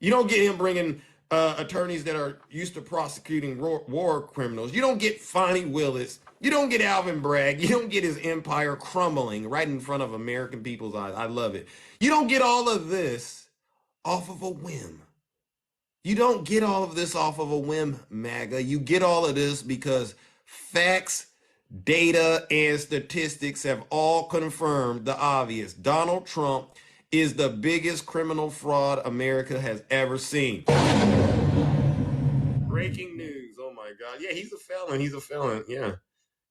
You don't get him bringing attorneys that are used to prosecuting war criminals. You don't get Fonnie Willis. You don't get Alvin Bragg. You don't get his empire crumbling right in front of American people's eyes. I love it. You don't get all of this off of a whim. You don't get all of this off of a whim, MAGA. You get all of this because facts, data, and statistics have all confirmed the obvious. Donald Trump is the biggest criminal fraud America has ever seen. Breaking news. Oh my God. Yeah, he's a felon. He's a felon. Yeah.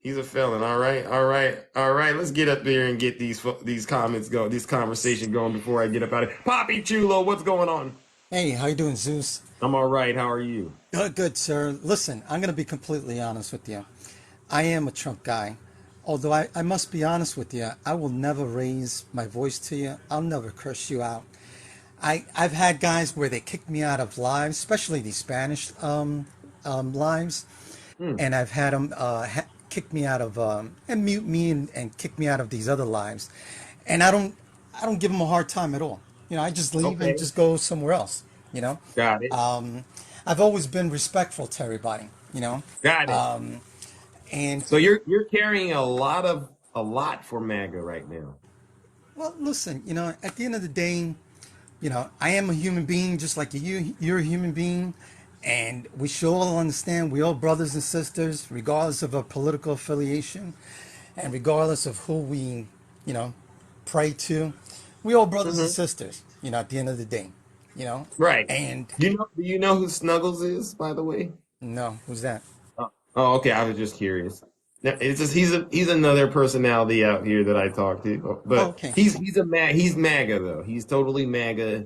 He's a felon. All right. All right. All right. Let's get up there and get these comments going, this conversation going before I get up out of it. Poppy Chulo, what's going on? Hey, how you doing, Zeus? I'm all right. How are you? Good, sir. Listen, I'm going to be completely honest with you. I am a Trump guy. Although I must be honest with you, I will never raise my voice to you. I'll never curse you out. I've had guys where they kicked me out of lives, especially these Spanish lives, Hmm. and I've had them kick me out of and mute me and kick me out of these other lives, and I don't give them a hard time at all. I just leave and Okay. just go somewhere else. You know, Got it. I've always been respectful to everybody. Got it. And So you're carrying a lot for MAGA right now. well, listen, at the end of the day, I am a human being just like you. You're a human being, and we should all understand we all brothers and sisters, regardless of our political affiliation, and regardless of who we, you know, pray to. We all brothers and Hmm. sisters. At the end of the day, you know. Right. And Do you know who Snuggles is, by the way? no, who's that? Oh, okay. I was just curious. It's just he's another personality out here that I talk to, Oh, but okay, he's MAGA though. He's totally MAGA.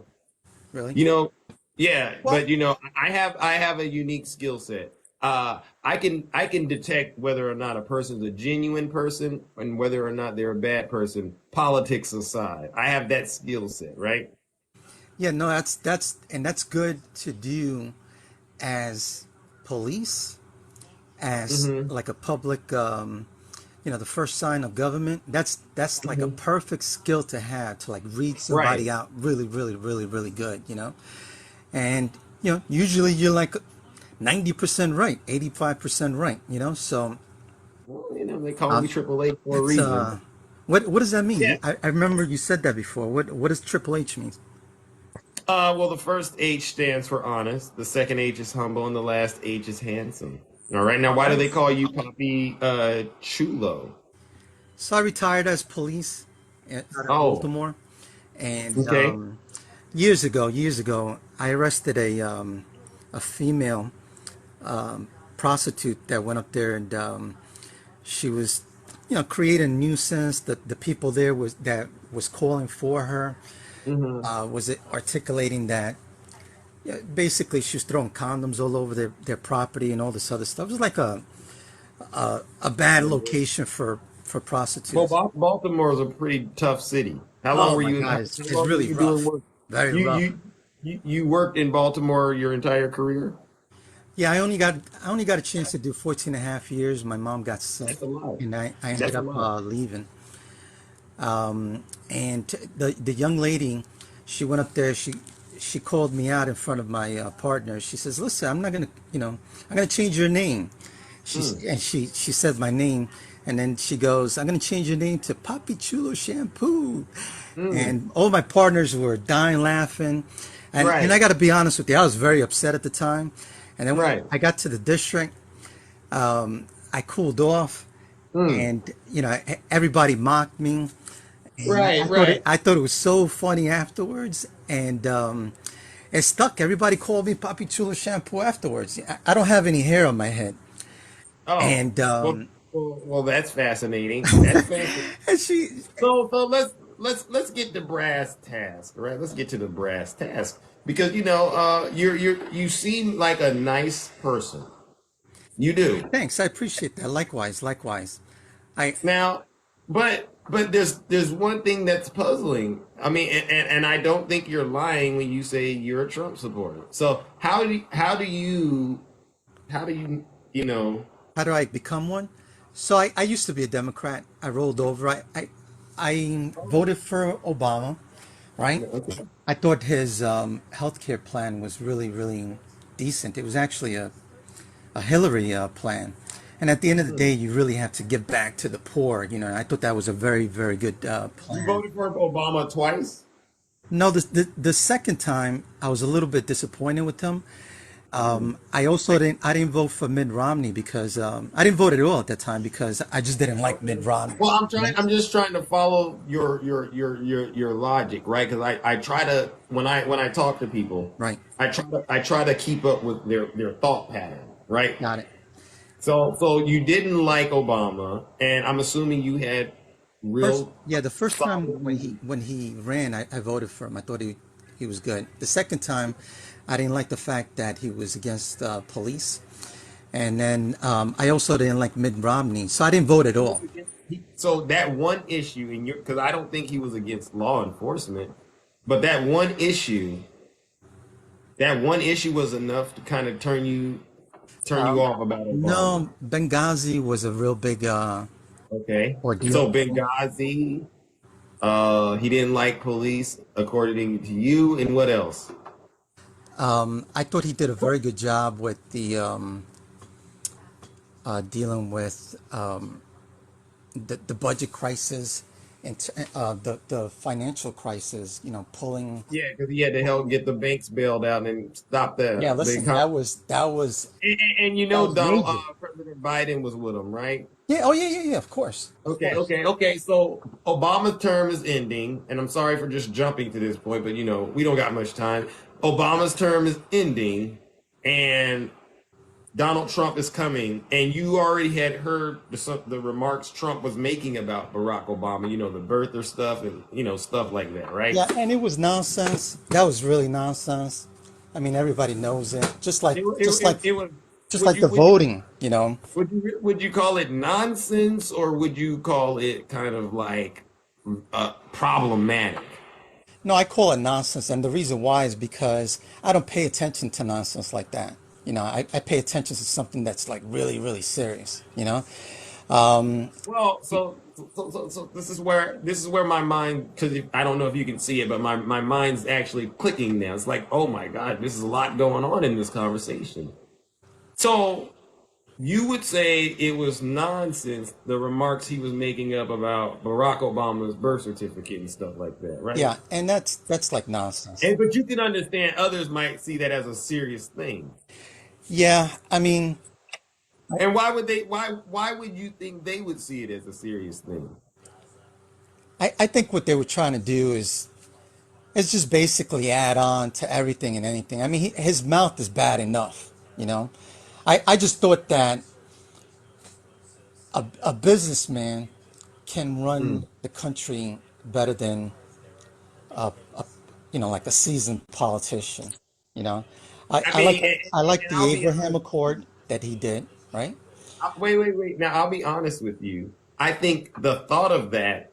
really? You know, yeah. Well, But I have a unique skill set. I can detect whether or not a person's a genuine person and whether or not they're a bad person. Politics aside, I have that skill set, right? yeah, no, that's good to do as police, as Hmm. like a public, the first sign of government. That's like a Hmm. perfect skill to have to like read Right. somebody out really, really, really, really good. And usually you're like 90% right, 85% right. So Well, they call me um, Triple H for a it's reason. what does that mean? Yeah. I remember you said that before. What does Triple H mean? Well, the first H stands for honest. The second H is humble, and the last H is handsome. All right. Now, why do Oh, they call you Poppy Chulo? so I retired as police out of Oh, Baltimore, and okay. years ago, I arrested a female prostitute that went up there, and she was, creating a nuisance. The people there was calling for her, Hmm. was it articulating that, yeah, basically she was throwing condoms all over their property and all this other stuff. It was like a bad location for Well, prostitutes. Baltimore is a pretty tough city. How long Oh were my you? How, God, how it's long were really you doing rough, work? very You rough. you you worked in Baltimore your entire career? Yeah, I only got a chance to do 14 and a half years. My mom got sick, That's a lot. and I ended That's a up lot. leaving. And the young lady, she went up there. She called me out in front of my partner. She says, "Listen, I'm not gonna, I'm gonna change your name." Mm, She said my name, and then she goes, "I'm gonna change your name to Papi Chulo Shampoo." mm, And all my partners were dying laughing, and I right. got to be honest with you, I was very upset at the time. And then when Right. I got to the district, I cooled off, Mm, and everybody mocked me, and I right. thought it Right. I thought it was so funny afterwards, and it stuck. Everybody called me Papi Chulo Shampoo afterwards. I don't have any hair on my head, Oh. and Well, that's fascinating. That's fascinating. and she, So let's get to brass task, right? Let's get to the brass task because you seem like a nice person. You do. thanks, I appreciate that. Likewise, likewise. I Now, but there's one thing that's puzzling. I mean, and I don't think you're lying when you say you're a Trump supporter. So how do you you know? How do I become one? So I used to be a Democrat. I rolled over. I voted for Obama, right? Okay. I thought his healthcare plan was really, really decent. It was actually a Hillary plan. And at the end of the day, Hmm. you really have to give back to the poor. You know, and I thought that was a very, very good You plan. voted for Obama twice. No, the second time I was a little bit disappointed with him. Hmm. I didn't vote for Mitt Romney because I didn't vote at all at that time because I just didn't like Mitt Okay. Romney. Well, I'm You trying. know? I'm just trying to follow your logic, right? Because I try to when I talk to people, Right. I try to keep up with their thought pattern, right? Got it. So you didn't like Obama, and I'm assuming you had First, real yeah, the first time solid reason. when he ran, I voted for him. I thought he was good. The second time, I didn't like the fact that he was against police, and then I also didn't like Mitt Romney, so I didn't vote at He was all. against. So that one issue, and you because I don't think he was against law enforcement, but that one issue was enough to kind of turn you off about Obama. No, Benghazi was a real big Okay. ordeal So for me. Benghazi, he didn't like police, according to you, and what else? I thought he did a very good job with the dealing with the budget crisis and the financial crisis. You know, pulling. Yeah, because he had to help get the banks bailed out and stop Yeah, the listen, economy. that And you that know, was major. President Biden was with him, right? Yeah. Oh, yeah, yeah, yeah. Of course, of Okay, course. okay, okay. So Obama's term is ending, and I'm sorry for just jumping to this point, but we don't got much time. Obama's term is ending, and Donald Trump is coming, and you already had heard the remarks Trump was making about Barack Obama, the birther stuff and stuff like that, right? Yeah, and it was nonsense. That was really nonsense. I mean, everybody knows it. It was. Just Would like you the would you voting. You know. would you call it nonsense, or would you call it kind of like problematic? No, I call it nonsense, and the reason why is because I don't pay attention to nonsense like that. You know, I pay attention to something that's like really, really serious. You know. Well, so this is where my mind, because I don't know if you can see it, but my mind's actually clicking now. It's like, oh my God, this is a lot going on in this conversation. So you would say it was nonsense, the remarks he was making up about Barack Obama's birth certificate and stuff like that, right? Yeah, and that's like nonsense. And but you can understand others might see that as a serious thing. Yeah, I mean, And why would you think they would see it as a serious thing? I think what they were trying to do is just basically add on to everything and anything. I mean, his mouth is bad enough, you know. I just thought that a businessman can Mm. run the country better than like a seasoned politician. You know, I mean, I like and the I'll be Abraham honest with Accord you. that he did, right? Wait. Now, I'll be honest with you. I think the thought of that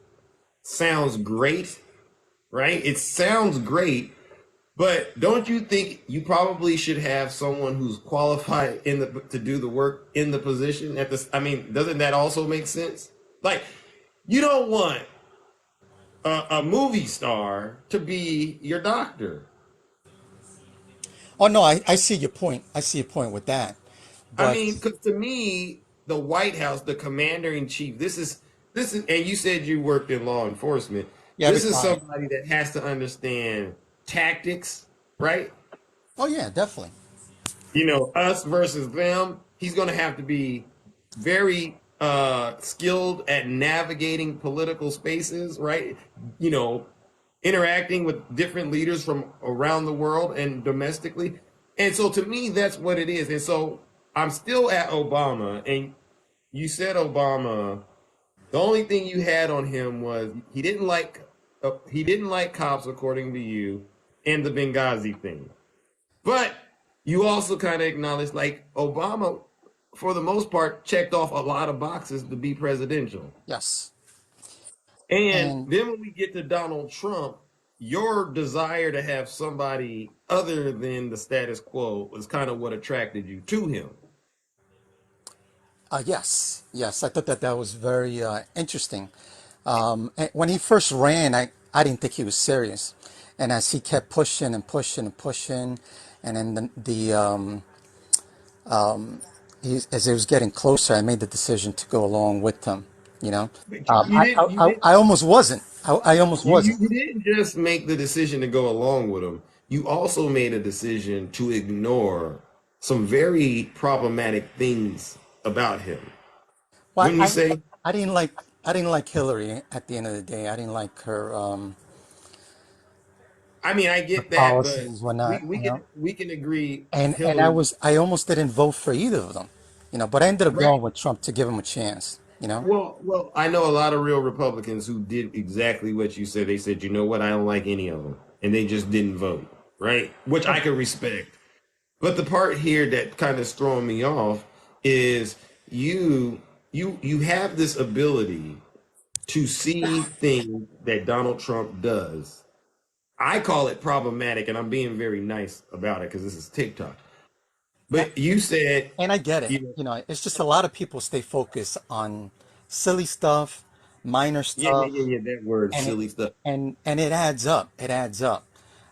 sounds great, right? It sounds great, but don't you think you probably should have someone who's qualified to do the work in the position at this? I mean, doesn't that also make sense? Like, you don't want a movie star to be your doctor. Oh no, I see your point. I see your point with that, I but mean, because to me, the White House, the commander in chief, this is, and you said you worked in law enforcement. yeah, This is retired. somebody that has to understand tactics, right? Oh yeah, definitely. Us versus them. He's going to have to be very skilled at navigating political spaces, right? You know, interacting with different leaders from around the world and domestically. And so to me, that's what it is. And so I'm still at Obama, and you said Obama. The only thing you had on him was he didn't like cops, according to you, and the Benghazi thing. But you also kind of acknowledged like Obama, for the most part, checked off a lot of boxes to be presidential. Yes, And and then when we get to Donald Trump, your desire to have somebody other than the status quo was kind of what attracted you to him. yes, yes. I thought that was very interesting. And when he first ran, I didn't think he was serious. And as he kept pushing and pushing and pushing, and then as it was getting closer, I made the decision to go along with him. You know, But you didn't. You didn't. I almost wasn't. I almost wasn't. You didn't just make the decision to go along with him. You also made a decision to ignore some very problematic things about him. Well, Wouldn't you say? I didn't like Hillary at the end of the day. I didn't like I mean, I her get that, but policies, whatnot. we You can know, agree and Hillary, I almost didn't vote for either of them. You know, but I ended up right? going with Trump to give him a chance. You know. Well, I know a lot of real Republicans who did exactly what you said. They said, you know what, I don't like any of them, and they just didn't vote, right? Which I can respect. But the part here that kind of is throwing me off is you you have this ability to see things that Donald Trump does. I call it problematic, and I'm being very nice about it because this is TikTok. But you said, And I get it. you know, You know, it's just a lot of people stay focused on silly stuff, minor stuff, that word, and silly stuff. and it adds up. It adds up.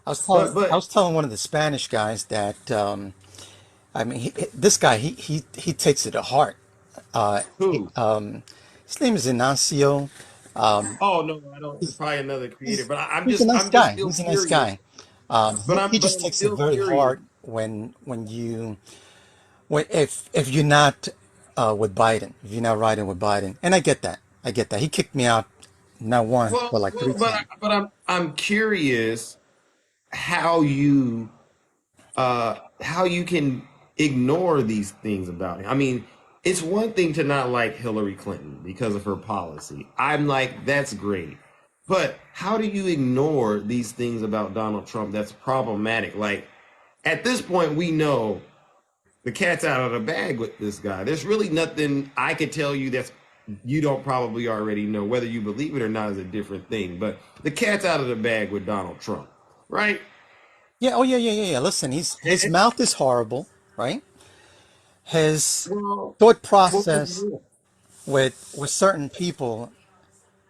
I But was telling one of the Spanish guys that I mean this guy he takes it to heart. who? His name is Ignacio. Oh no, I don't. He's Probably another creator, he's but he's a nice I'm just guy. still He's a nice curious. guy. He But just I'm takes it still very curious. hard when you when if you're not with Biden, if you're not riding with Biden, and I get that. I get that. He kicked me out not one but like three times. But I'm curious how how you can ignore these things about him. I mean, it's one thing to not like Hillary Clinton because of her policy. I'm like, that's great. But how do you ignore these things about Donald Trump that's problematic? Like, at this point, we know the cat's out of the bag with this guy. There's really nothing I could tell you that's you don't probably already know. Whether you believe it or not is a different thing. But the cat's out of the bag with Donald Trump, right? Yeah. Oh yeah. Yeah. Yeah. Yeah. Listen, his mouth is horrible, right? His Well, thought what was process wrong? with certain people,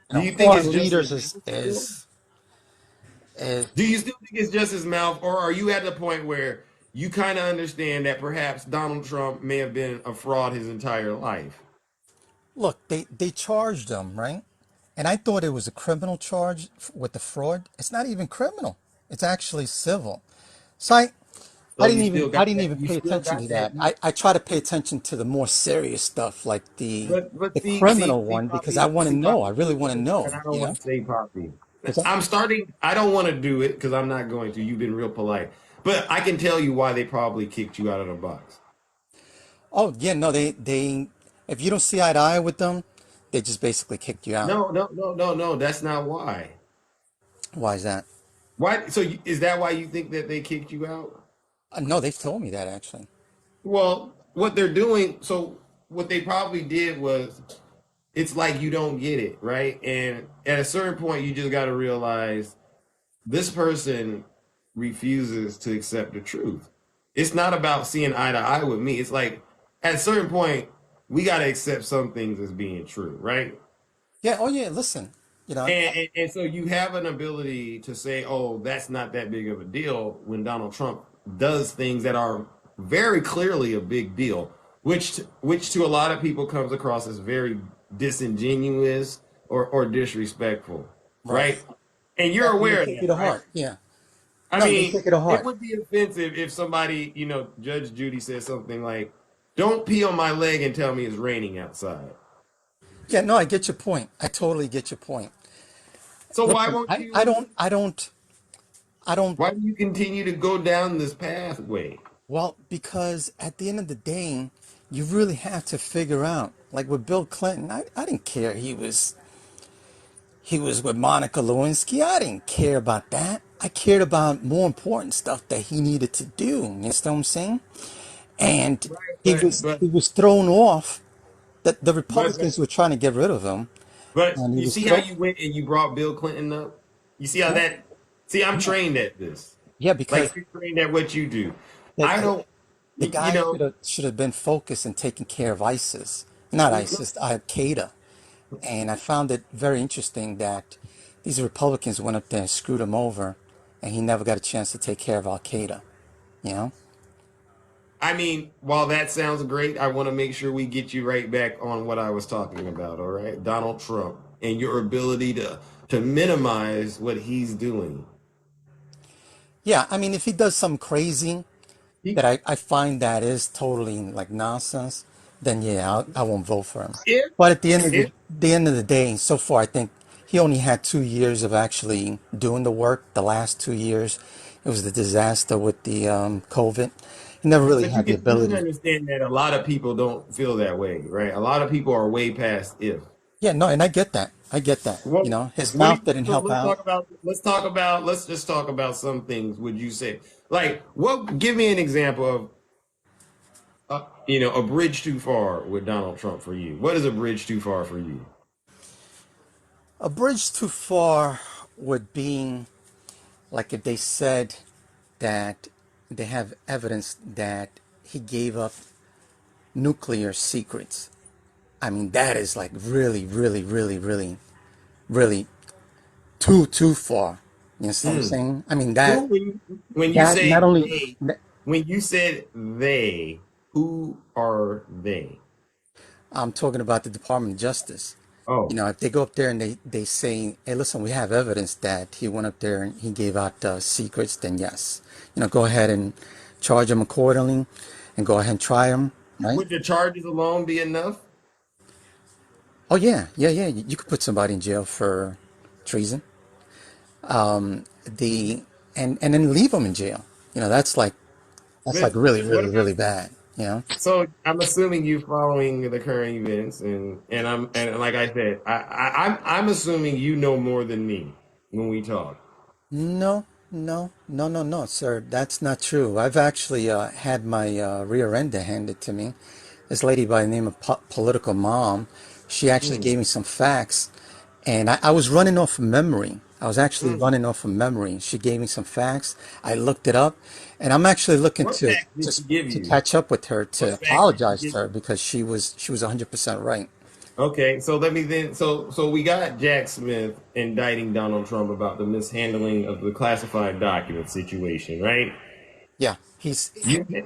you Do know, you think it's foreign just his leaders mouth still? is Do you still think it's just his mouth, or are you at the point where you kind of understand that perhaps Donald Trump may have been a fraud his entire life? look. They charged him, right? And I thought it was a criminal charge with the fraud. It's not even criminal. It's actually civil. So So you still I got didn't that. even You pay still attention to got that. that. I try to pay attention to the more serious stuff like But the criminal see, one because I Poppy, want to see, know. I Poppy, really want to know, and I don't you want know? to say Poppy. What's that? I'm starting. I don't want to do it because I'm not going to. You've been real polite, but I can tell you why they probably kicked you out of the box. Oh, yeah, no, they if you don't see eye to eye with them, they just basically kicked you out. No. That's not why. Why is that? Why? So is that why you think that they kicked you out? No, they've told me that actually. Well, what they're doing, so what they probably did was it's like you don't get it, right? And at a certain point, you just got to realize this person refuses to accept the truth. It's not about seeing eye to eye with me. It's like at a certain point, we got to accept some things as being true, right? Yeah, oh yeah, listen, you know, And so you have an ability to say, oh, that's not that big of a deal when Donald Trump does things that are very clearly a big deal, which to a lot of people comes across as very disingenuous or disrespectful, right. right? And Yeah, you're and they aware of take that, it to right? heart. Yeah. I No, they mean, take it to it heart. would be offensive if somebody, Judge Judy said something like, don't pee on my leg and tell me it's raining outside. Yeah, no, I get your point. I totally get your point. So Listen, I don't, why do you continue to go down this pathway? well, because at the end of the day, you really have to figure out, like with Bill Clinton, I didn't care he was with Monica Lewinsky. I didn't care about that. I cared about more important stuff that he needed to do. You understand what I'm saying? And Right, but he was thrown off. That the but Republicans were trying to get rid of him, but and he you was see how thrown. you went and you brought Bill Clinton up? You see how Yeah, that see, I'm yeah, trained at this. yeah, Like because you're trained at what you do. the, I the, don't the you guy know, should have been focused and taking care of ISIS, not no, ISIS, Al Qaeda. And I found it very interesting that these Republicans went up there and screwed him over, and he never got a chance to take care of Al Qaeda. You know? I mean, while that sounds great, I want to make sure we get you right back on what I was talking about, all right? Donald Trump and your ability to minimize what he's doing. Yeah, I mean, if he does something crazy that He, I find that is totally like nonsense, then yeah, I won't vote for him. if But at the end of if the end of the day, so far, I think he only had 2 years of actually doing the work. The last 2 years, it was the disaster with the COVID. He never really but had the you can ability. understand that a lot of people don't feel that way, right? A lot of people are way past if. Yeah, no, and I get that. I get that. You Well, know, his what do mouth you, didn't so help out. let's just talk about some things. Would you say, like, what? Give me an example of, a bridge too far with Donald Trump for you. What is a bridge too far for you? A bridge too far would be like if they said that they have evidence that he gave up nuclear secrets. I mean, that is like really, really, really, really, really too far. You know what I'm Mm. saying? I mean, Who, when you that not say only, they, when you said they, who are they? I'm talking about the Department of Justice. You Oh, know, if they go up there and they say, hey, listen, we have evidence that he went up there and he gave out secrets, then yes. You know, go ahead and charge him accordingly and go ahead and try him, right? would the charges alone be enough? Oh, yeah, yeah, yeah. You could put somebody in jail for treason. The and then leave them in jail. You know, that's like But really, what really, about? really bad. You know? So I'm assuming you following the current events, and like I said, I'm assuming you know more than me when we talk. No, no, no, no, no, sir. That's not true. I've actually had my rear end handed to me. This lady by the name of Political Mom, she actually Mm, gave me some facts, and I was running off of memory. I was actually mm. running off of memory. She gave me some facts. I looked it up, and I'm actually looking What to facts did she just give to you? catch up with her to What facts did she apologize give to her you? because she was 100% right. Okay, so let me then. So we got Jack Smith indicting Donald Trump about the mishandling of the classified document situation, right? Yeah, he's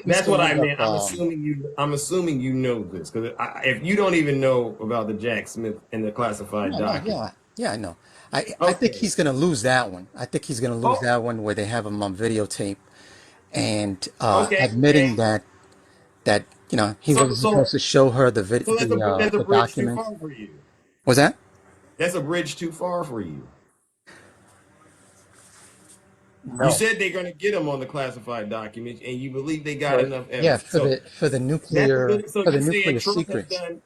That's gonna what I end up. meant. I'm assuming you know this because if you don't even know about the Jack Smith and the classified No, no, document, yeah, yeah, I know. I think okay, he's gonna lose that one. I think he's gonna lose oh, that one where they have him on videotape and okay. admitting that he So wasn't supposed to show her so that's a the bridge too documents. far for you. Was that? That's a bridge too far for you. You No. said they're going to get them on the classified documents, and you believe they got enough Yeah, evidence. So that's a good. So for the you saying nuclear Trump has secrets. done?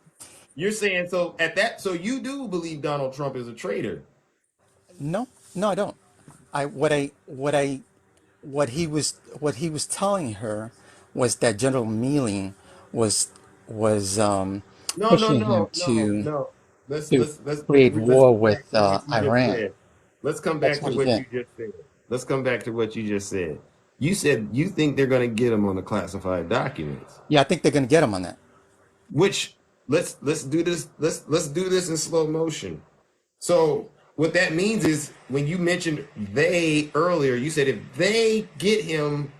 You're saying so at that. So you do believe Donald Trump is a traitor? No, no, I don't. What he was telling her was that General Mealing was was No, no, pushing him no, no, no. to Let's war come back with to what you just Iran. said. Let's come That's back to what he what did. you just said. Let's come back to what you just said. You said you think they're going to get him on the classified documents. Yeah, I think they're going to get him on that. Which let's do this. Let's do this in slow motion. So what that means is when you mentioned they earlier, you said if they get him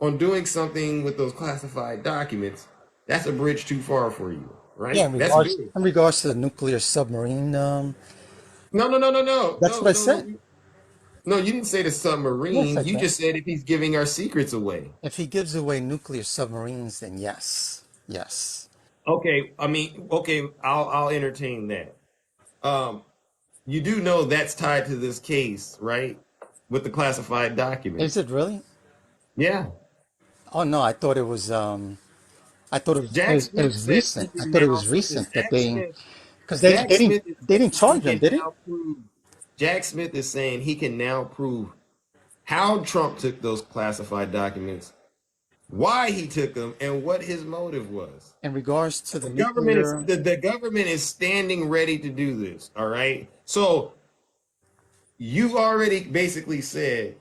on doing something with those classified documents, that's a bridge too far for you, Yeah, right? That's good. in regards to the nuclear submarine, No, no, no, no, no, that's no, what I no, no. said. No, you didn't say the Yes, I submarine. You did. just said if he's giving our secrets away. If he gives away nuclear submarines, then yes, yes. Okay, I mean, okay, I'll entertain that. Um, you do know that's tied to this case, right? With the classified Is documents. it really? Yeah. Oh no, I thought it was. I thought Jack it Smith was said he recent. I can thought it now. was Listen, recent that they because Jack Smith is they didn't saying he charge him, can did it? now prove. Jack Smith is saying he can now prove how Trump took those classified documents, why he took them, and what his motive was. In regards to the The government is nuclear, the government is standing ready to do this. All right. So you've already basically said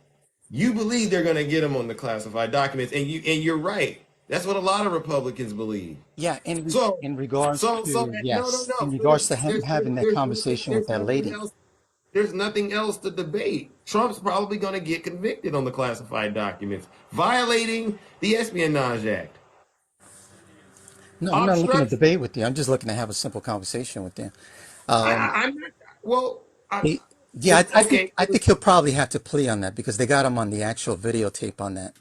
you believe they're going to get them on the classified documents, and you're right. That's what a lot of Republicans believe. yeah, So, in regards so to no, no, yes, no. in So regards to him having that there's conversation with there's that something lady. else. There's nothing else to debate. Trump's probably going to get convicted on the classified documents, violating the Espionage Act, No, I'm not looking to obstruction. debate with you. I'm just looking to have a simple conversation with you. I'm not. Well, He, yeah, okay. I think he'll probably have to plea on that because they got him on the actual videotape on that.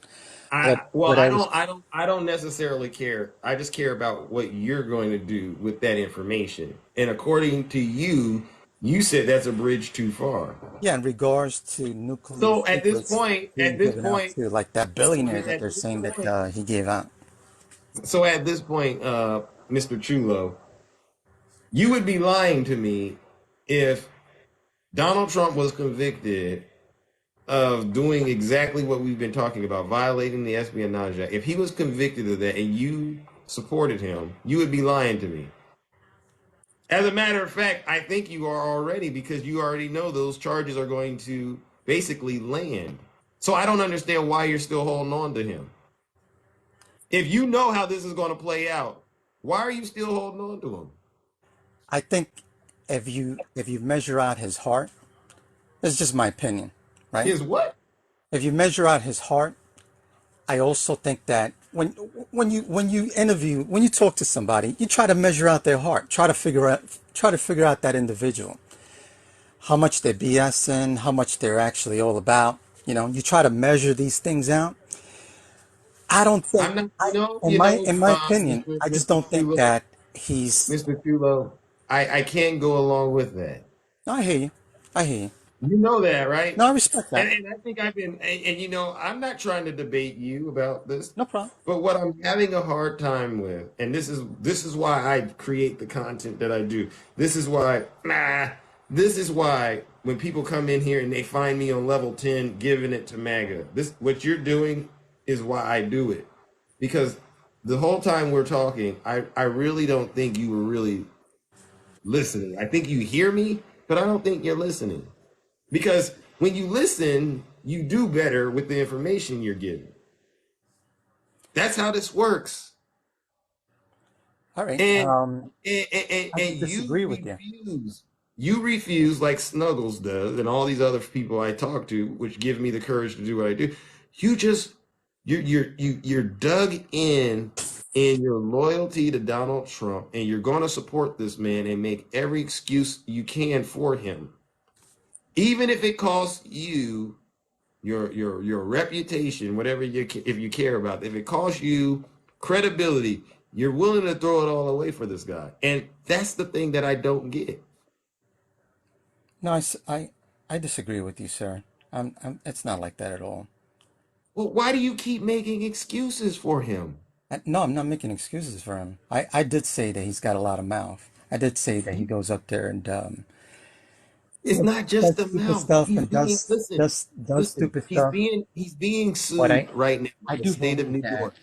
Well, But I was I don't necessarily care. I just care about what you're going to do with that information. And according to you, you said that's a bridge too far. Yeah, in regards to nuclear So secrets being at this given out point, to like that billionaire that at they're this saying that point, he gave out. at this point, Mr. Chulo, you would be lying to me if Donald Trump was convicted of doing exactly what we've been talking about, violating the Espionage Act. If he was convicted of that and you supported him, you would be lying to me. As a matter of fact, I think you are already because you already know those charges are going to basically land. So I don't understand why you're still holding on to him. If you know how this is going to play out, why are you still holding on to him? I think if you measure out his heart, this is just my opinion, right? His what? If you measure out his heart, I also think that when you interview when you talk to somebody, you try to measure out their heart, try to figure out that individual, how much they're BSing, how much they're actually all about. You know, you try to measure these things out. I don't think I'm not, in my opinion, I just Mr. don't think Chulo, that he's. Mr. Chulo, I can't go along with that. No, I hear you. I hear you. You know that, right? No, I respect that. And I think I've been, and I'm not trying to debate you about this, No problem. but what I'm having a hard time with, and this is why I create the content that I do. This is why when people come in here and they find me on level 10 giving it to MAGA, this what you're doing is why I do it. Because the whole time we're talking, I really don't think you were really listening. I think you hear me, but I don't think you're listening. Because when you listen, you do better with the information you're given. That's how this works. All right. And I and would disagree with you. you refuse like Snuggles does, and all these other people I talk to, which give me the courage to do what I do. You just you're dug in your loyalty to Donald Trump, and you're going to support this man and make every excuse you can for him, even if it costs you your reputation, whatever if you care about, if it costs you credibility, you're willing to throw it all away for this guy, and that's the thing that I don't get. No, I disagree with you, sir. It's not like that at all. Well, why do you keep making excuses for him? No, I'm not making excuses for him. I did say that he's got a lot of mouth. I did say that he goes up there and It's not just says the stupid mouth. stuff He's and being does listen. stupid stuff. He's being But sued right now by I the do state of believe New that. York.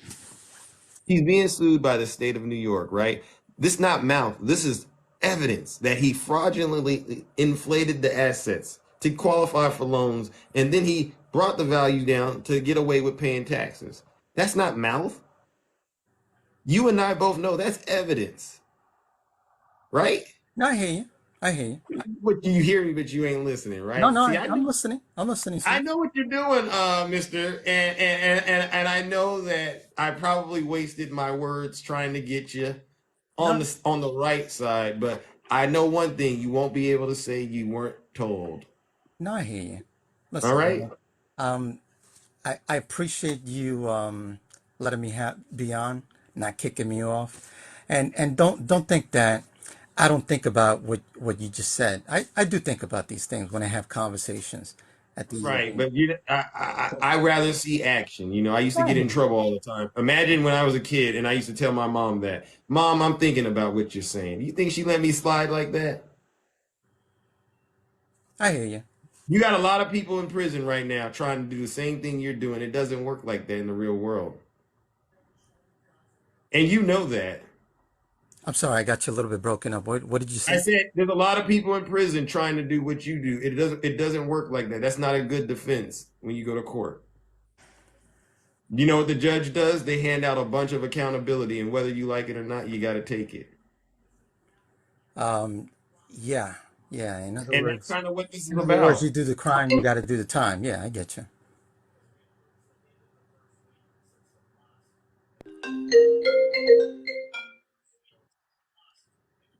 He's being sued by the state of New York, right? This not mouth. This is evidence that he fraudulently inflated the assets to qualify for loans, and then he brought the value down to get away with paying taxes. That's not mouth. You and I both know that's evidence, right? No, I hear you. I hear you. What you hear me, but you ain't listening, No, right? no, See, I'm listening. I'm listening, I sir. know what you're doing, Mister, and I know that I probably wasted my words trying to get you No, on the right side, but I know one thing: you won't be able to say you weren't told. no, I hear you. All Listen, right? brother. Um, I appreciate you letting me be on, not kicking me off, and don't think that I don't think about what you just said. I do think about these things when I have conversations at the Right, but I rather see action. I used to I get hear in you. trouble all the time. Imagine when I was a kid and I used to tell my mom that, Mom, I'm thinking about what you're saying. You think she let me slide like that? I hear you. You got a lot of people in prison right now trying to do the same thing you're doing. It doesn't work like that in the real world. And you know that. I'm sorry, I got you a little bit broken up. What did you I say? said there's a lot of people in prison trying to do what you do. It doesn't work like that. That's not a good defense when you go to court. You know what the judge does? They hand out a bunch of accountability, and whether you like it or not, you got to take it. Yeah. Yeah, in other And that's words, kind of what this is in other words, you about. do the crime, you got to do the time. Yeah, I get you.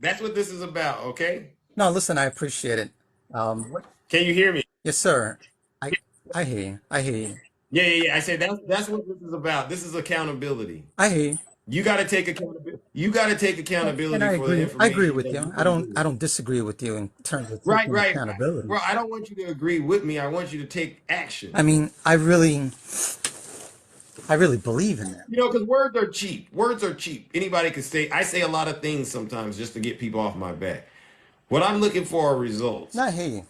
That's what this is about, okay? No, listen, I appreciate it. What, Can you hear me? yes, sir. I I hear you. I hear you. Yeah, yeah, yeah. I said that's what this is about. This is accountability. I hear you. You got to take accountability. You got to take And accountability for the I agree information with that you. you consume. I don't disagree with you in terms of Right, taking right. accountability. Well, I don't want you to agree with me. I want you to take I action. mean, I really believe in that. You know, because words are cheap. Words are cheap. Anybody can say. I say a lot of things sometimes just to get people off my back. What I'm looking for are No, results. I hear you.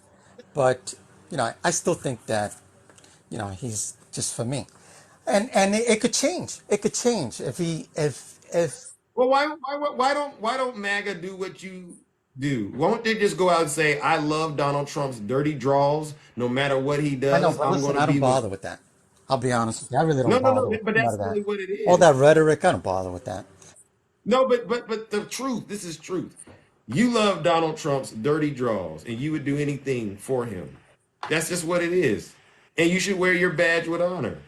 But, I still think that, he's just for me. And it could change. It could change if Well, why don't MAGA do what you do? Won't they just go out and say, "I love Donald Trump's dirty draws. No matter what he I know, does, but I'm going listen, to I don't be with." bother with that. I'll be honest with you. I really No, don't no, bother no. with But none that's of that. really what it All is. that rhetoric, I don't bother with that. No, but the truth. This is truth. You love Donald Trump's dirty draws, and you would do anything for him. That's just what it is. And you should wear your badge with honor.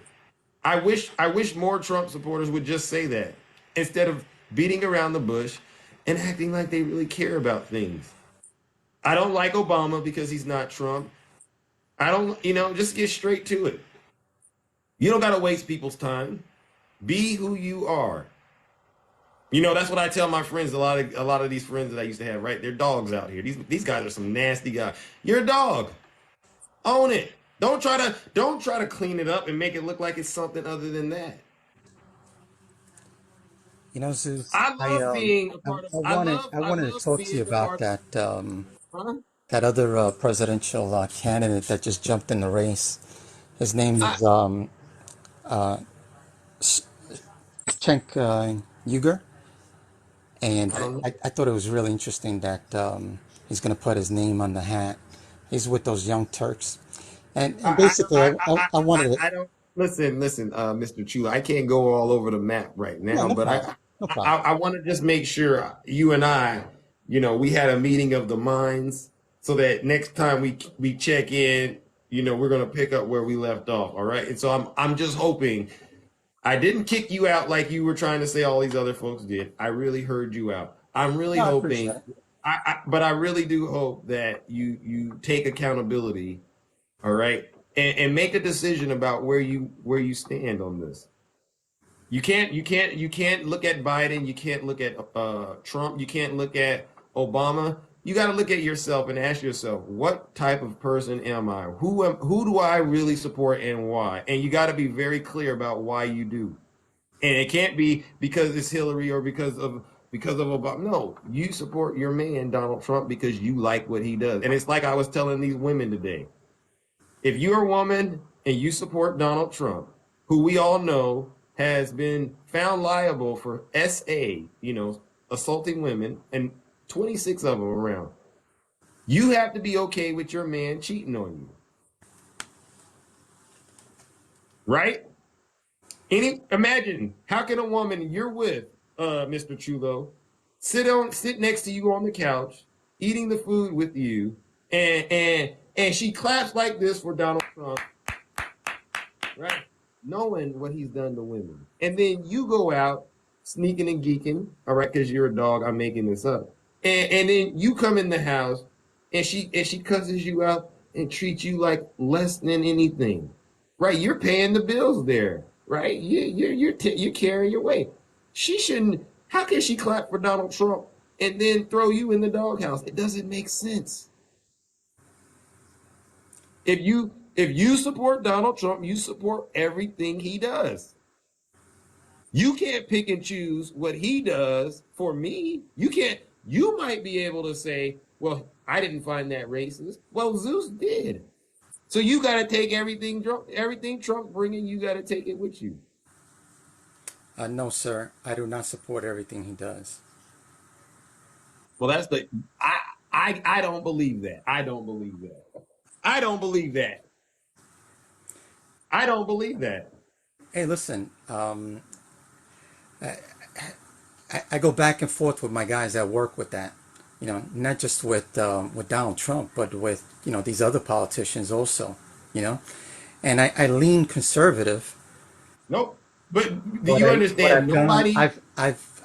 I wish more Trump supporters would just say that instead of beating around the bush and acting like they really care about things. I don't like Obama because he's not Trump. I don't, just get straight to it. You don't got to waste people's time. Be who you are. That's what I tell my friends. A lot of these friends that I used to have, right? They're dogs out here. These guys are some nasty guys. You're a dog. Own it. Don't try to clean it up and make it look like it's something other than that. Zeus, I love being a part of. I I wanted to love talk to you being a about part of. that Huh? that other presidential candidate that just jumped in the race. His name I is Cenk Uygur, and I don't know. I thought it was really interesting that he's going to put his name on the hat. He's with those young Turks, and basically, I wanted to. I don't listen, Mr. Chula. I can't go all over the map right Yeah, now, no but problem, no I, problem. I want to just make sure you and I, we had a meeting of the minds, so that next time we check in, we're gonna pick up where we left off. All right, and so I'm just hoping I didn't kick you out like you were trying to say all these other folks did. I really heard you out. I'm really No, I appreciate hoping, it. but I really do hope that you take accountability, all right, and make a decision about where you stand on this. You can't look at Biden. You can't look at Trump. You can't look at Obama. You got to look at yourself and ask yourself, what type of person am I? Who do I really support and why? And you got to be very clear about why you do. And it can't be because it's Hillary or because of Obama. No, you support your man Donald Trump because you like what he does. And it's like I was telling these women today. If you're a woman and you support Donald Trump, who we all know has been found liable for SA, assaulting women, and 26 of them around, you have to be okay with your man cheating on you, right? Imagine, how can a woman you're with, Mr. Chulo, sit next to you on the couch, eating the food with you, and she claps like this for Donald Trump, right? Knowing what he's done to women. And then you go out sneaking and geeking, all right, because you're a dog. I'm making this up. And then you come in the house and she cusses you out and treats you like less than anything. Right? You're paying the bills there, right? You're carrying your weight. She shouldn't. How can she clap for Donald Trump and then throw you in the doghouse? It doesn't make sense. If you support Donald Trump, you support everything he does. You can't pick and choose what he does for me. You can't. You might be able to say, "Well, I didn't find that racist." Well, Zeus did. So you got to take everything Trump bringing. You got to take it with you. No, sir, I do not support everything he does. Well, that's the. I don't believe that. I don't believe that. I don't believe that. I don't believe that. Hey, listen, I go back and forth with my guys at work with that. not just with Donald Trump, but with these other politicians also, you know. And I lean conservative, Nope. But do but you what understand? I've done, Nobody.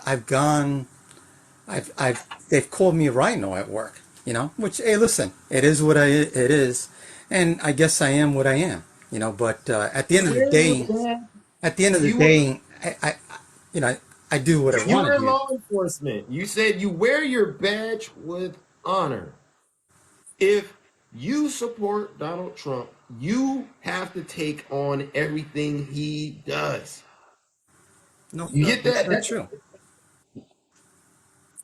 I've gone, they've called me a rhino at work, which, hey, listen, it is what it is, and I guess I am what I am, but at the end of the Where your day, badge? at the end of the You were day, you know, I do what I you want were to in do. law enforcement. You said you wear your badge with honor. If you support Donald Trump, you have to take on everything he does. No, You sir, get that's that? not true.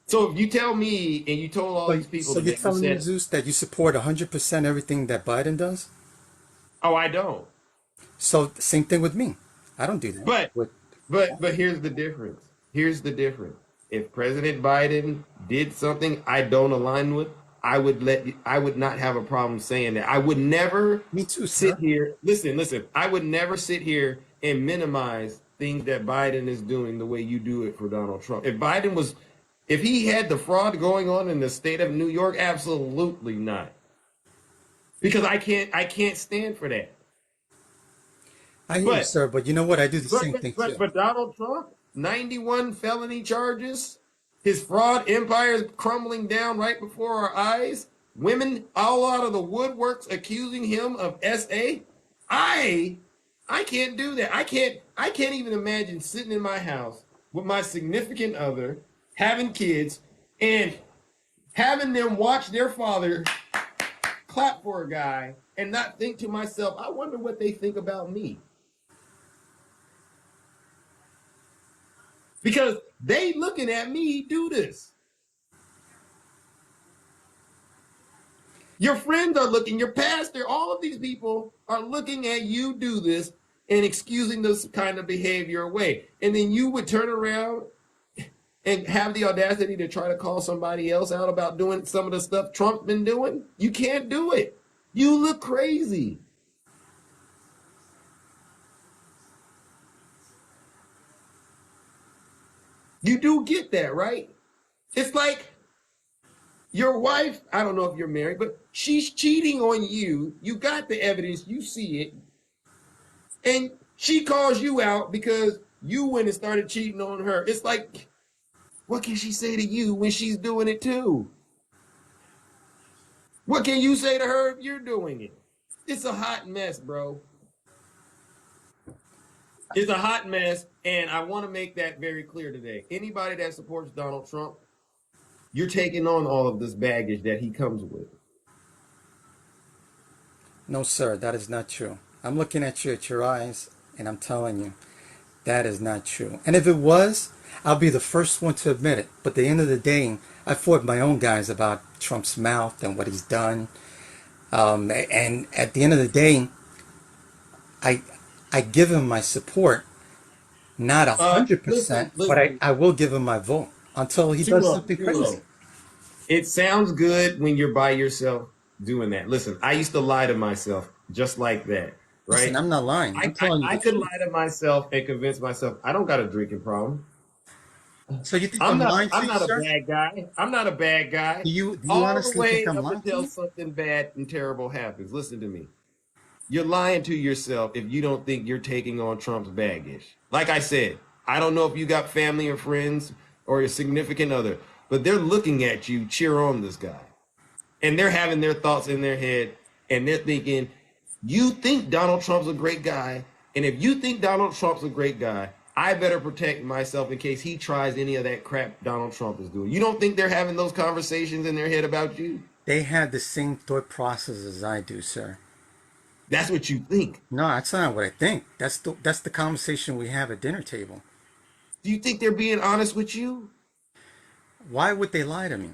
So if you tell me and you told all So, these people so you're today, you telling me, said, Zeus, that you support 100% everything that Biden does? "Oh, I don't." So, same thing with me. I don't do that. But but here's the difference. Here's the difference. If President Biden did something I don't align with, I would not have a problem saying that. I would never Me too, sit sir. here. Listen. I would never sit here and minimize things that Biden is doing the way you do it for Donald Trump. If he had the fraud going on in the state of New York, absolutely not. Because I can't stand for that. I hear you, But sir, but you know what? I do the But same thing but too. but Donald Trump, 91 felony charges, his fraud empire is crumbling down right before our eyes. Women all out of the woodworks accusing him of SA. I I can't do that. I can't even imagine sitting in my house with my significant other, having kids, and having them watch their father clap for a guy and not think to myself, I wonder what they think about me. Because they looking at me do this. Your friends are looking, your pastor, all of these people are looking at you do this and excusing this kind of behavior away. And then you would turn around and have the audacity to try to call somebody else out about doing some of the stuff Trump's been doing. You can't do it. You look crazy. You do get that, right? It's like your wife, I don't know if you're married, but she's cheating on you. You got the evidence, you see it, and she calls you out because you went and started cheating on her. It's like, what can she say to you when she's doing it too? What can you say to her if you're doing it? It's a hot mess, bro. It's a hot mess, and I want to make that very clear today. Anybody that supports Donald Trump, you're taking on all of this baggage that he comes with. No, sir, that is not true. I'm looking at you at your eyes, and I'm telling you, that is not true. And if it was, I'll be the first one to admit it. But at the end of the day, I fought my own guys about Trump's mouth and what he's done. And at the end of the day, I I give him my support, not a hundred Listen, percent, but listen, I will give him my vote until he does Tulo, something crazy. Tulo. It sounds good when you're by yourself doing that. Listen, I used to lie to myself just like that, Listen, right? I'm not lying. I, I'm I, telling you I the could truth. lie to myself and convince myself I don't got a drinking problem. So you think I'm I'm not lying to I'm you, not a sir? bad guy. I'm not a bad guy. Do you All the honestly think way I'm up lying to until you? something bad and terrible happens. Listen to me. You're lying to yourself if you don't think you're taking on Trump's baggage. Like I said, I don't know if you got family or friends or a significant other, but they're looking at you cheer on this guy. And they're having their thoughts in their head and they're thinking, you think Donald Trump's a great guy. And if you think Donald Trump's a great guy, I better protect myself in case he tries any of that crap Donald Trump is doing. You don't think they're having those conversations in their head about you? They have the same thought process as I do, sir. That's what you think. No, that's not what I think. That's the conversation we have at dinner table. Do you think they're being honest with you? Why would they lie to me?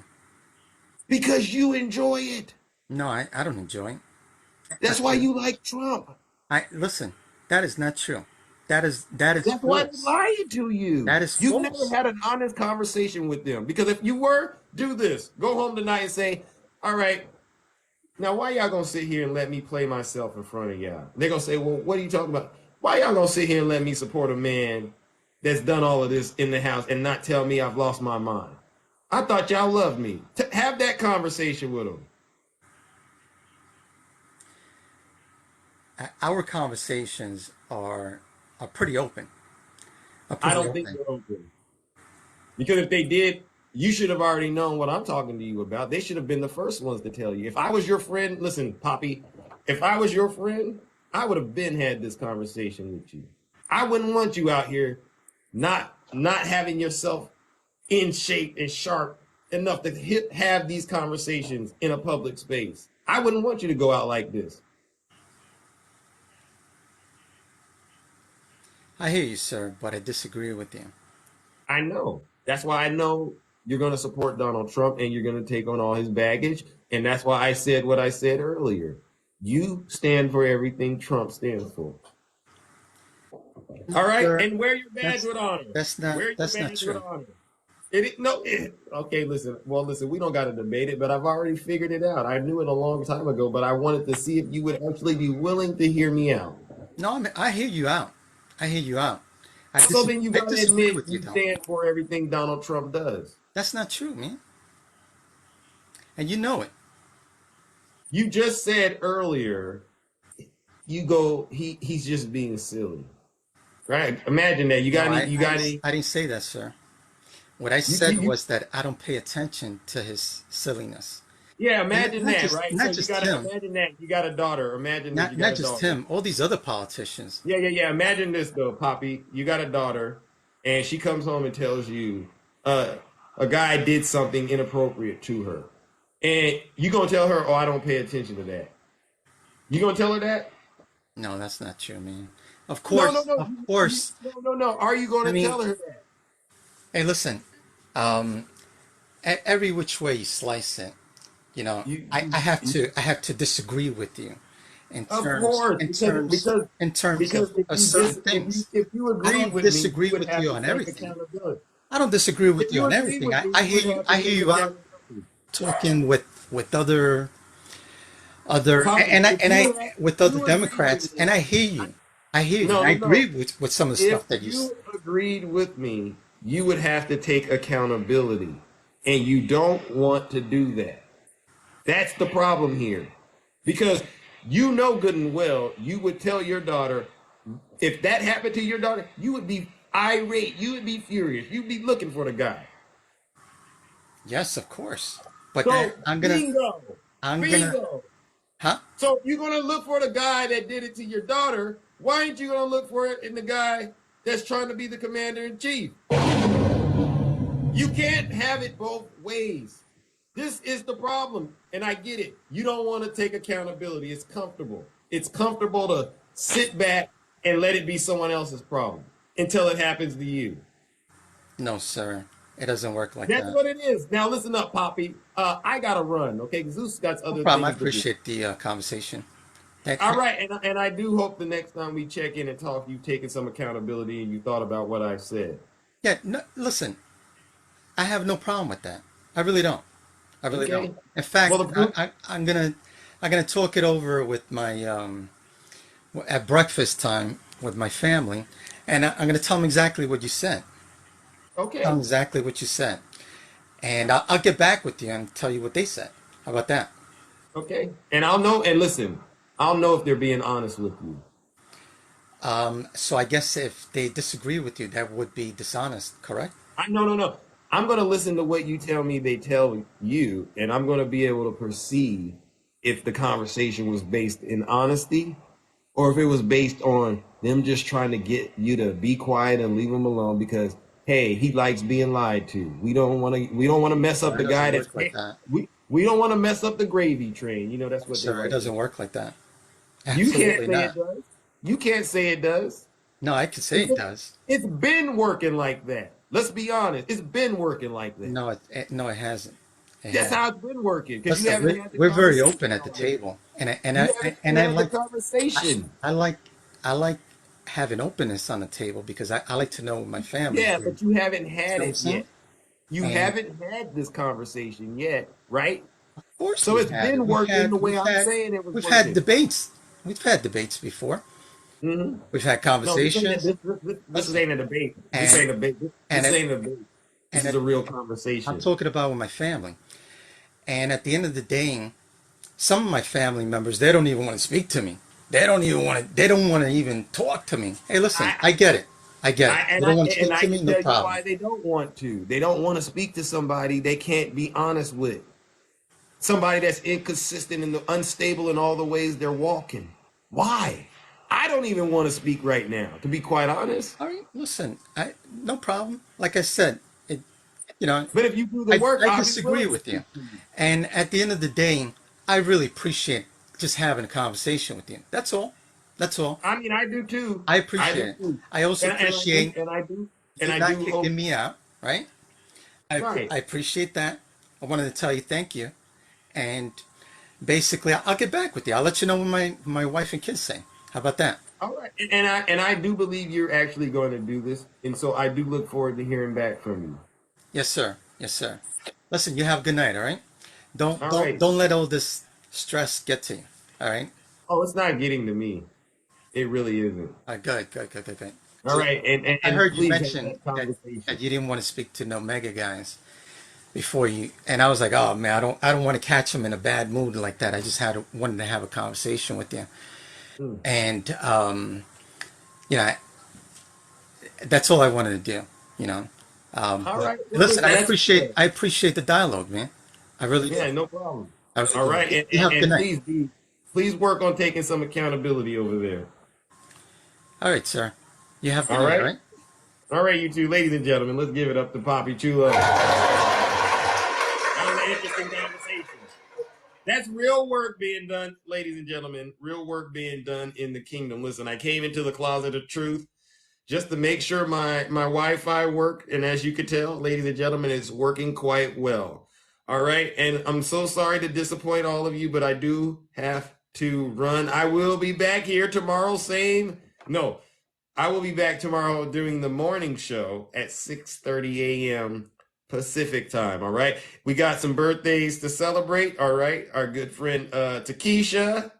Because you enjoy it. No, I don't enjoy it. That's That's not why true. you like Trump. I listen. That is not true. That is That's why they're false. lying to you. That is You've never false. had an honest conversation with them. Because if you were, do this. Go home tonight and say, all right, now why y'all gonna sit here and let me play myself in front of y'all? They're gonna say, well, what are you talking about? Why y'all gonna sit here and let me support a man that's done all of this in the house and not tell me I've lost my mind? I thought y'all loved me. Have that conversation with them. Our conversations are pretty open. Are I pretty don't think open. they're open. Because if they did, you should have already known what I'm talking to you about. They should have been the first ones to tell you. If I was your friend, listen, Poppy, if I was your friend, I would have been had this conversation with you. I wouldn't want you out here not having yourself in shape and sharp enough to have these conversations in a public space. I wouldn't want you to go out like this. I hear you, sir, but I disagree with you. I know. That's why I know you're going to support Donald Trump and you're going to take on all his baggage. And that's why I said what I said earlier. You stand for everything Trump stands for. All right. Sir, And wear your badge that's with honor. Wear your that's not badge with true. honor. Okay, listen. Well, listen, we don't got to debate it, but I've already figured it out. I knew it a long time ago, but I wanted to see if you would actually be willing to hear me out. No, I hear you out. I hear you out. So then you I got to disagree admit with you, you though. stand for everything Donald Trump does. That's not true, man. And you know it. You just said earlier, he's just being silly. Right? Imagine that. No, You got any I didn't say that, sir. What I said you was that I don't pay attention to his silliness. yeah, And imagine that, right? So not you just gotta him, imagine that you got a daughter. Imagine that you got not a just daughter. him, all these other politicians. Yeah. Imagine this though, Poppy. You got a daughter, and she comes home and tells you, a guy did something inappropriate to her. And you gonna tell her, oh, I don't pay attention to that. You gonna tell her that? No, that's not true, man. No, no, no. Of course. No. Are you I gonna mean, tell her that? hey, listen, um, every which way you slice it, I have to disagree with you Of course, in terms because of certain things. if you I agreed don't with me, you disagree would with have you to on take everything. accountability. I don't disagree If with you you on agree everything. with me, you would have to I hear take you out accountability. talking with other Poppy, if and I you have, with if other you agreed with Democrats, me, and I hear you. I hear you. no, I no, agree no. with some of the If stuff that you agreed with me, you would have to take accountability, and you don't want to do that. That's the problem here, because you know good and well you would tell your daughter if that happened to your daughter, you would be irate, you would be furious, you'd be looking for the guy. Yes, of course. But So bingo, I'm gonna, bingo. huh? So if you're gonna look for the guy that did it to your daughter, why ain't you gonna look for it in the guy that's trying to be the commander in chief? You can't have it both ways. This is the problem, and I get it. You don't want to take accountability. It's comfortable. It's comfortable to sit back and let it be someone else's problem until it happens to you. No, sir. It doesn't work like That's that. what it is. Now listen up, Poppy. I gotta run. Okay, Zeus got No other problem. I things to do. appreciate the conversation. Thank All you. right, and I do hope the next time we check in and talk, you've taken some accountability and you thought about what I said. Yeah, no, listen, I have no problem with that. I really don't. I really don't. Okay. In Well, fact, the proof. I'm gonna talk it over with my at breakfast time with my family, and I'm gonna tell them exactly what you said. Tell them Okay. exactly what you said, and I'll get back with you and tell you what they said. How about that? Okay. And I'll know. And listen, I'll know if they're being honest with you. So I guess if they disagree with you, that would be dishonest, correct? No. I'm gonna listen to what you tell me they tell you, and I'm gonna be able to perceive if the conversation was based in honesty or if it was based on them just trying to get you to be quiet and leave him alone because hey, he likes being lied to. We don't want to mess up Sir, it the guy doesn't that's work like that. we don't want to mess up the gravy train. You know that's what they Sir, it like to doesn't say. work like that. You can't Absolutely say it not. does. You can't say it does. No, I could say It's, it does. it's been working like that. Let's be honest. It's been working like that. No, no, it hasn't. It That's hasn't. how it's been working because you Listen, haven't had the we're very conversation open at the already. table, You haven't and had the conversation. I like I like having openness on the table because I like to know what my family's Yeah, doing. but you haven't You had know what I'm it saying? yet. You And haven't had this conversation yet, right? of course So we've it's had it. been working the way I'm saying it was We've had working. debates. We've had debates before. Hmm. We've had No, this ain't a, conversations. this Listen, ain't a debate. This and ain't a debate. and This it ain't a debate. This And is a real I'm conversation. talking about with my family. And at the end of the day, some of my family members, they don't even want to speak to me. They don't want to even talk to me. Hey, listen, I, I get it. I get it. You don't want to and speak I to me? can No tell you problem. why they don't want to. They don't want to speak to somebody they can't be honest with. Somebody that's inconsistent and unstable in all the ways they're walking. Why? I don't even want to speak right now, to be quite honest. All right, listen, no problem. Like I said, you know, But if you do the work, I I'll be disagree willing to with you. speak to you. And at the end of the day, I really appreciate just having a conversation with you. That's all. That's all. I mean, I do too. I I appreciate do it. too. I also appreciate And you I not do hope. kicking me out, right? Right. I appreciate that. I wanted to tell you thank you. And basically, I'll get back with you. I'll let you know what my wife and kids say. How about that? All right. And I do believe you're actually going to do this. And so I do look forward to hearing back from you. Yes, sir. Yes, sir. Listen, you have a good night, all right? All right. Don't let all this stress get to you. All right? Oh, it's not getting to me. It really isn't. Good, good, good, good, good. All right. I And heard you please have mention that conversation. that you didn't want to speak to no mega guys before you, and I was like, oh man, I don't want to catch him in a bad mood like that. I just wanted to have a conversation with you, Hmm. and you know, that's all I wanted to do. You know, All but right. Well, listen, listen, that's fair. I appreciate the dialogue, man. I really do. Yeah, no problem. I really All do. right. You have a good And night. please work on taking some accountability over there. All right, sir. You have a good All night. All right. right. All right, you two, ladies and gentlemen, let's give it up to Poppy Chulo. That was an interesting conversation. That's real work being done, ladies and gentlemen. Real work being done in the kingdom. Listen, I came into the closet of truth just to make sure my Wi-Fi worked, and as you could tell, ladies and gentlemen, it's working quite well. All right, and I'm so sorry to disappoint all of you, but I do have to run. I will be back here tomorrow, same. No, I will be back tomorrow during the morning show at 6:30 a.m. Pacific time. All right. We got some birthdays to celebrate. All right. Our good friend Takesha,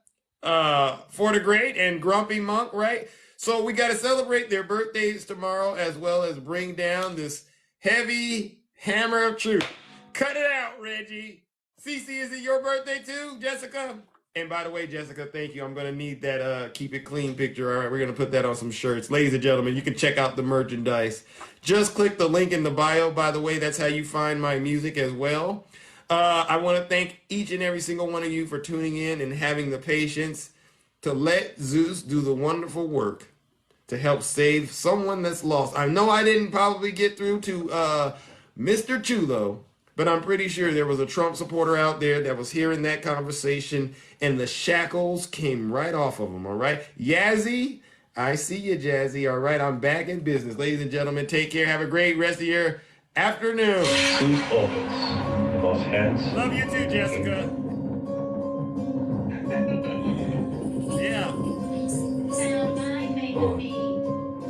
For the Great, and Grumpy Monk, right? So we got to celebrate their birthdays tomorrow, as well as bring down this heavy hammer of truth. Cut it out, Reggie. Cece, is it your birthday too, Jessica? And by the way, Jessica, thank you. I'm going to need that keep it clean picture. All right, we're going to put that on some shirts. Ladies and gentlemen, you can check out the merchandise. Just click the link in the bio. By the way, that's how you find my music as well. I want to thank each and every single one of you for tuning in and having the patience to let Zeus do the wonderful work to help save someone that's lost. I know I didn't probably get through to Mr. Chulo, but I'm pretty sure there was a Trump supporter out there that was hearing that conversation and the shackles came right off of him, all right? Yazzie, I see you, Jazzy, all right? I'm back in business. Ladies and gentlemen, take care. Have a great rest of your afternoon. Truth opens. Both hands. Love you too, Jessica. Yeah.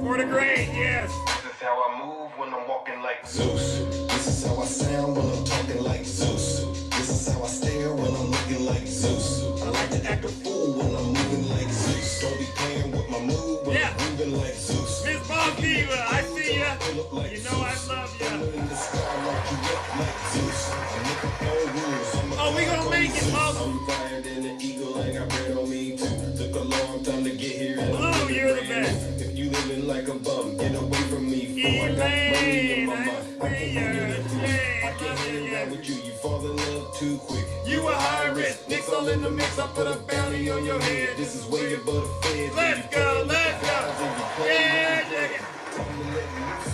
For the great, yes. This is how I move when I'm walking like Zeus. This is how I sound when I'm talking like Zeus. This is how I stare when I'm looking like Zeus. I like to act a fool when I'm moving like Zeus. Don't be playing with my move when I'm moving like Zeus. Miss Bob Diva, I see ya. You know I love ya. In the sky like you look like Zeus. I make up all rules. Oh, we gonna make it, Bob. I'm fired than an eagle. I got bread on me too. Took a long time to get here. Blue, you're the best. If you living like a bum, get away from me. For I got money in my mind. I can't hang around with you. You fall in love too quick. You a high risk. Nick's all in the mix. I put a bounty on your head. This is way above the feds. Let's go, let's go. Yeah, dig it.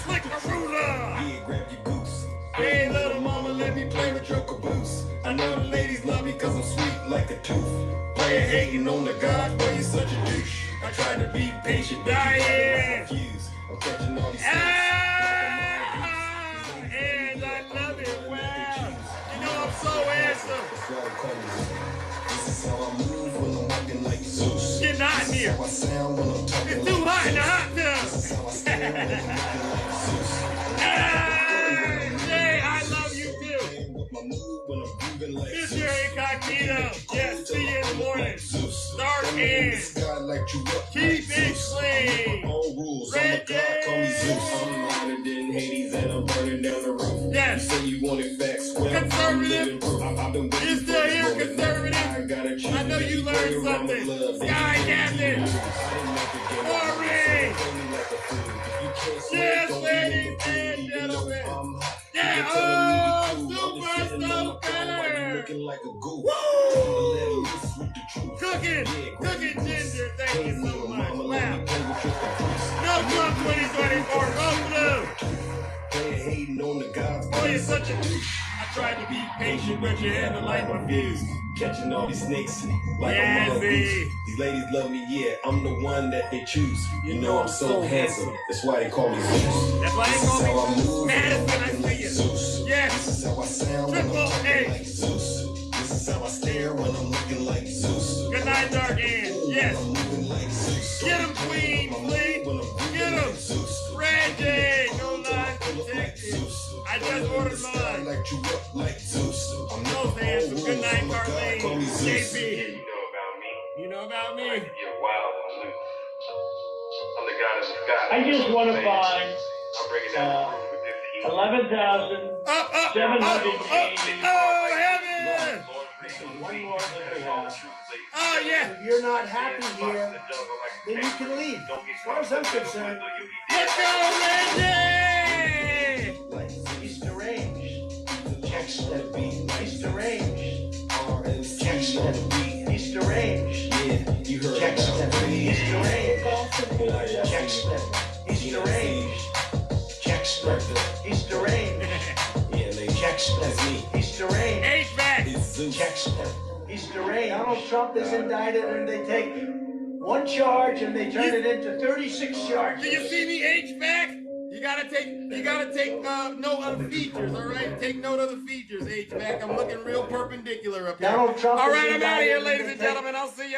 Slick the ruler. Yeah, grab your goose. Hey, little mama, let me play with your caboose. I know the ladies love me cause I'm sweet like a tooth. Player hating on the God, boy, you such a douche. I tried to be patient, dying. I'm catching all these And I love it, wow. You know I'm so handsome. This is how I move when I'm walking like Zeus. Get hot in here. How I sound when I'm talking It's like too hot in the hot This tub. is how I stand when I'm looking like Zeus. Jay, I love you too. And with my move when I'm grooving like This Zeus. your incognito. Yes, see you in the morning. Zeus. Dark In in. the sky like you up Keep like it Zeus. clean. All rules. I'm a Red god, call me Day. Zeus. I'm hotter than Hades and I'm burning down the roof. Yes. You say you wanted facts. Well, I'm Conservative. living proof. I've been waiting You for still this here, moment. conservative? I gotta choose. I know you learned something. Sky Captain. Corey. Yes, ladies and gentlemen. Yeah, oh, Super Soaker. Looking like a goof. Woo! Cooking. Cooking ginger. Thank you so much. Wow. No No Trump 2024. Vote blue. hating on the gods. Boy, you're such a. I tried to be patient, but you had to light my fuse. Catching all these snakes like Yeah, a mama see. goose. These ladies love me, yeah. I'm the one that they choose. You know I'm so handsome. That's why they call me Zeus. That's why they This is call how I me move. Madison. I see you. Zeus. Yes. This is how I sound when Triple I'm talking A. like Zeus. This is how I stare when I'm looking like Zeus. Good night, Dark Ann. Yes. I'm moving like Zeus. Get him, Queen, please. Get him. Reggie. No line detected. I just ordered mine. Like you up like Zeus. I'm No not fans. old, Good night, oh my God, call me Carlene. Zeus. JP. You know about me. You know about me? Get wild and loose. I'm the god of the sky. I just want to find I'm breaking down the roof with this heat. 11,000. Up, 780. oh, heaven! One more that we have. Oh, yeah. If you're not happy here, then you can leave. As far as I'm concerned, Let's go, Reggie! he's deranged. Checks that beat. He's deranged. RNC Checks on the that beat. beat. He's deranged. Yeah, you heard Checks about that me. beat. He's deranged. Checks that. He's deranged. Checks that. He's deranged. Yeah, lady. Checks That's that. me. He's deranged. HVAC! It's Zeus. Checks that. He's deranged. Donald Trump is indicted and they take one charge and they turn it into 36 Do charges. you see me, HVAC? You gotta take note of the features, all right? Take note of the features, HVAC. I'm looking real perpendicular up here. Donald Trump All is right, I'm out of here, indicted and ladies they and take- gentlemen. I'll see you.